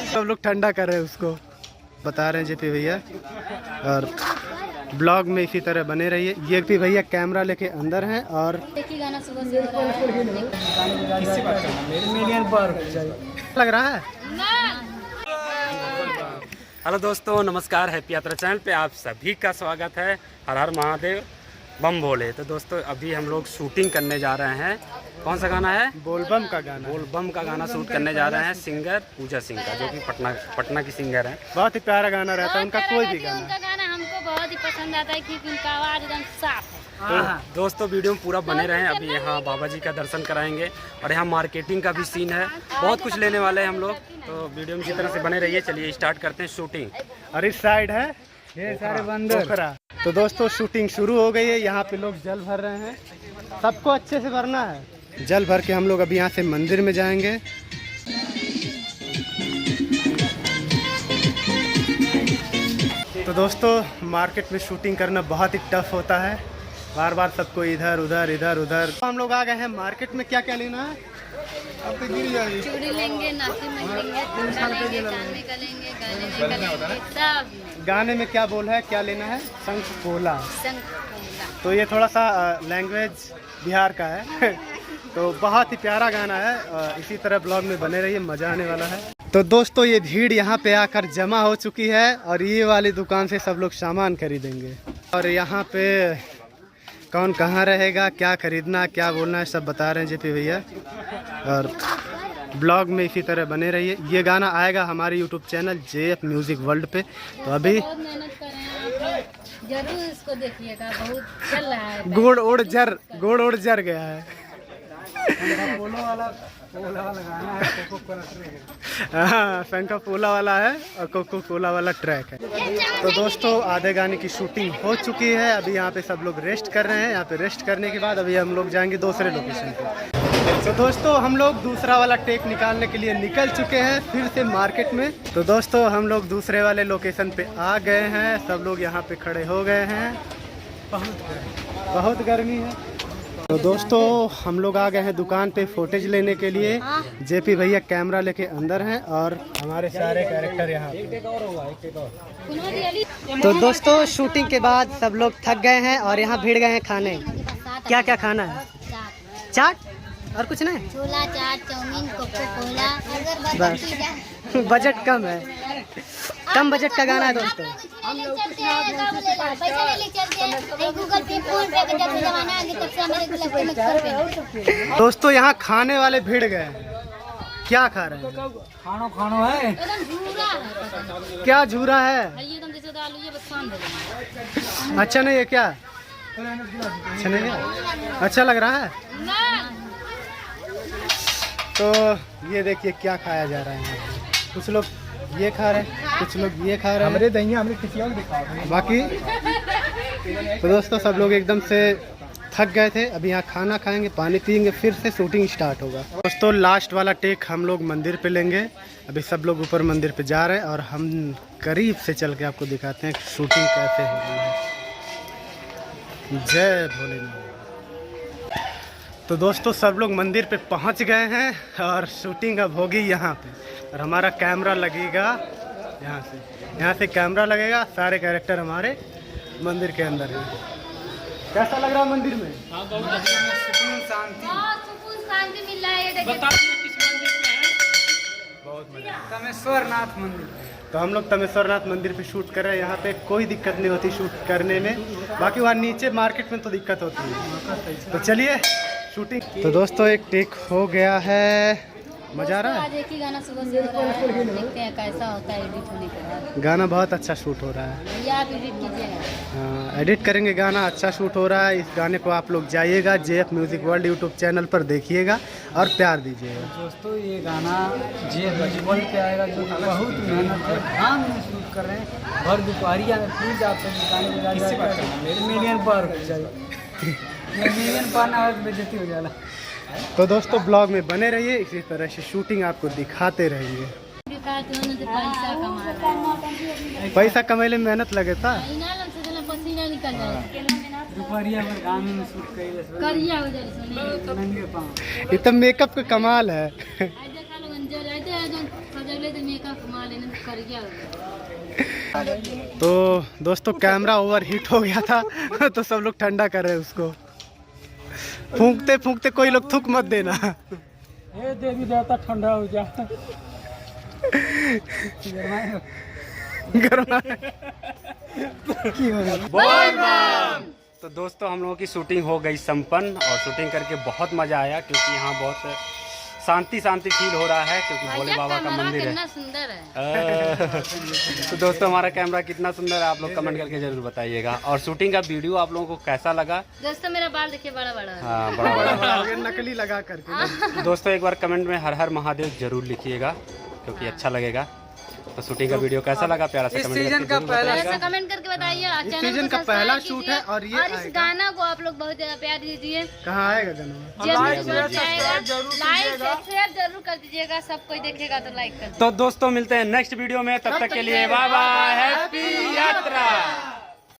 सब लोग ठंडा कर रहे हैं उसको, बता रहे हैं जेपी भैया। और ब्लॉग में इसी तरह बने रहिए। ये भी भैया कैमरा लेके अंदर हैं और गाना सुबह से हो रहा है। लग रहा है। हेलो दोस्तों, नमस्कार। हैप्पी यात्रा चैनल पे आप सभी का स्वागत है। हर हर महादेव, बम भोले। तो दोस्तों अभी हम लोग शूटिंग करने जा रहे हैं। कौन सा गाना है? बोलबम का गाना। बोलबम का गाना शूट करने जा रहे हैं सिंगर पूजा सिंह का, जो कि पटना की सिंगर है। बहुत ही प्यारा गाना रहता है उनका, कोई भी गाना। उनका गाना हमको बहुत ही पसंद आता है क्योंकि उनका आवाज़ एकदम साफ है। तो दोस्तों वीडियो में पूरा बने रहें। अभी यहाँ बाबा जी का दर्शन कराएंगे और यहाँ मार्केटिंग का भी सीन है। बहुत कुछ लेने वाले हैं हम लोग, तो वीडियो में इसी तरह से बने रहिए। चलिए स्टार्ट करते हैं शूटिंग। और इस साइड है ये सारे बंदर। तो दोस्तों शूटिंग शुरू हो गई है। यहाँ पे लोग जल भर रहे हैं। सबको अच्छे से भरना है। जल भर के हम लोग अभी यहाँ से मंदिर में जाएंगे। तो दोस्तों मार्केट में शूटिंग करना बहुत ही टफ होता है। बार बार सबको इधर उधर इधर उधर। तो हम लोग आ गए हैं मार्केट में। क्या क्या लेना है? अब तो गिर जाएगी। चूड़ी लेंगे, नाकी में लेंगे, कान में लेंगे, गले में लेंगे, सब। गाने में क्या बोल है, क्या लेना है? शंख पोला। तो ये थोड़ा सा लैंग्वेज बिहार का है। तो बहुत ही प्यारा गाना है। इसी तरह ब्लॉग में बने रहिए, मज़ा आने वाला है। तो दोस्तों ये भीड़ यहाँ पे आकर जमा हो चुकी है और ये वाली दुकान से सब लोग सामान खरीदेंगे। और यहाँ पे कौन कहाँ रहेगा, क्या खरीदना, क्या बोलना है, सब बता रहे हैं जेपी भैया। और ब्लॉग में इसी तरह बने रहिए। ये गाना आएगा हमारे YouTube channel JF music world पे। तो अभी मेहनत कर रहे हैं, जरूर इसको देखिएगा, बहुत चल रहा है। गोड़ ओड़ जर गया है। हाँ, शंका पोला वाला है और कोको कोला वाला ट्रैक है। तो दोस्तों आधे गाने की शूटिंग हो चुकी है। अभी यहाँ पे सब लोग रेस्ट कर रहे हैं। यहाँ पे रेस्ट करने के बाद अभी हम लोग जाएंगे दूसरे लोकेशन पे। तो दोस्तों हम लोग दूसरा वाला टेक निकालने के लिए निकल चुके हैं फिर से मार्केट में। तो दोस्तों हम लोग दूसरे वाले लोकेशन पे आ गए हैं। सब लोग यहाँ पे खड़े हो गए हैं। बहुत गर्मी है। तो दोस्तों हम लोग आ गए हैं दुकान पे फुटेज लेने के लिए। जेपी भैया कैमरा लेके अंदर हैं और हमारे सारे कैरेक्टर यहाँ। तो दोस्तों शूटिंग के बाद सब लोग थक गए हैं और यहाँ भीड़ गए हैं खाने। क्या क्या खाना है? चाट और कुछ नहीं? छोला चाट, चाउमीन, कोको कोला। बस बजट कम है, कम बजट का गाना है दोस्तों। दोस्तों यहाँ खाने वाले भिड़ गए। क्या खा रहे हैं? खानो है। क्या झूरा है? अच्छा नहीं है क्या? अच्छा नहीं है? अच्छा लग रहा है? तो ये देखिए क्या खाया जा रहा है। कुछ लोग ये खा रहे हैं, कुछ लोग ये खा रहे हैं। हमारे दही हमें किसी और दिखा बाकी। तो दोस्तों सब लोग एकदम से थक गए थे। अभी यहाँ खाना खाएंगे, पानी पियेंगे, फिर से शूटिंग स्टार्ट होगा। दोस्तों लास्ट वाला टेक हम लोग मंदिर पे लेंगे। अभी सब लोग ऊपर मंदिर पे जा रहे हैं और हम करीब से चल के आपको दिखाते हैं शूटिंग कैसे हो रही है। जय भोलेनाथ। तो दोस्तों सब लोग मंदिर पे पहुंच गए हैं और शूटिंग अब होगी यहाँ पे। और हमारा कैमरा लगेगा यहाँ से कैमरा लगेगा। सारे कैरेक्टर हमारे मंदिर के अंदर हैं। कैसा लग रहा है मंदिर में? सुकून शांति मिल रहा है। किस मंदिर में है? बहुत मजा। तमेश्वरनाथ मंदिर। तो हम लोग तमेश्वरनाथ मंदिर पे शूट कर रहे हैं। यहाँ पे कोई दिक्कत नहीं होती शूट करने में। बाकी वहाँ नीचे मार्केट में तो दिक्कत होती है। तो चलिए शूटिंग। तो दोस्तों एक टेक हो गया है। मजा आ रहा है? आज एक ही गाना सुबह से हो रहा है, देखते हैं कैसा होता है एडिट होने के बाद। गाना बहुत अच्छा शूट हो रहा है। या आप एडिट कीजिएगा? हाँ एडिट करेंगे। गाना अच्छा शूट हो रहा है। इस गाने को आप लोग जाइएगा JF music world YouTube channel पर देखिएगा और प्यार दीजिएगा। दोस्तों ये गाना JF म्यूजिक वर्ल्ड पे आएगा, जो बहुत मेहनत है, ध्यान में शूट कर रहे हैं। भर दोपहरिया में प्लीज आप मिलियन पार ना हो बेइज्जती हो जाला। तो दोस्तों ब्लॉग में बने रहिए, इसी तरह से शूटिंग आपको दिखाते रहेंगे। पैसा कमाने में मेहनत लगे था। पसीना निकल जाए। दोपहरिया में गाने में शूट करिया हो जाए नंगे पाँव। ये तो मेकअप का कमाल है। देखा लोग अंजर रहते हैं जो सजले तो मेकअप कमाल है ना करिया हो जाए। तो दोस्तों कैमरा ओवर हीट हो गया था तो सब लोग ठंडा कर रहे हैं उसको। फूंकते फूंकते कोई लोग थूक मत देना। ये देवी देवता ठंडा हो जा। तो दोस्तों हम लोगों की शूटिंग हो गई संपन्न और शूटिंग करके बहुत मज़ा आया क्योंकि यहाँ बहुत शांति शांति फील हो रहा है क्योंकि भोले बाबा का मंदिर है। कितना सुंदर है। तो दोस्तों हमारा कैमरा कितना सुंदर है आप लोग कमेंट करके जरूर बताइएगा। और शूटिंग का वीडियो आप लोगों को कैसा लगा? दोस्तों मेरा बाल देखिए बड़ा बड़ा है। हाँ बड़ा बड़ा नकली लगा करके। दोस्तों एक बार कमेंट में हर हर महादेव जरूर लिखिएगा क्योंकि अच्छा लगेगा। तो शूटिंग का वीडियो कैसा लगा प्यारा सा कमेंट करके बताइए। इस सीजन का पहला शूट है और ये इस गाना को आप लोग बहुत ज्यादा प्यार दीजिए। कहाँ आएगा गाना? लाइक शेयर जरूर कर दीजिएगा। सब कोई देखेगा तो लाइक कर। तो दोस्तों मिलते हैं नेक्स्ट वीडियो में, तब तक के लिए बाय बाय, हैप्पी यात्रा।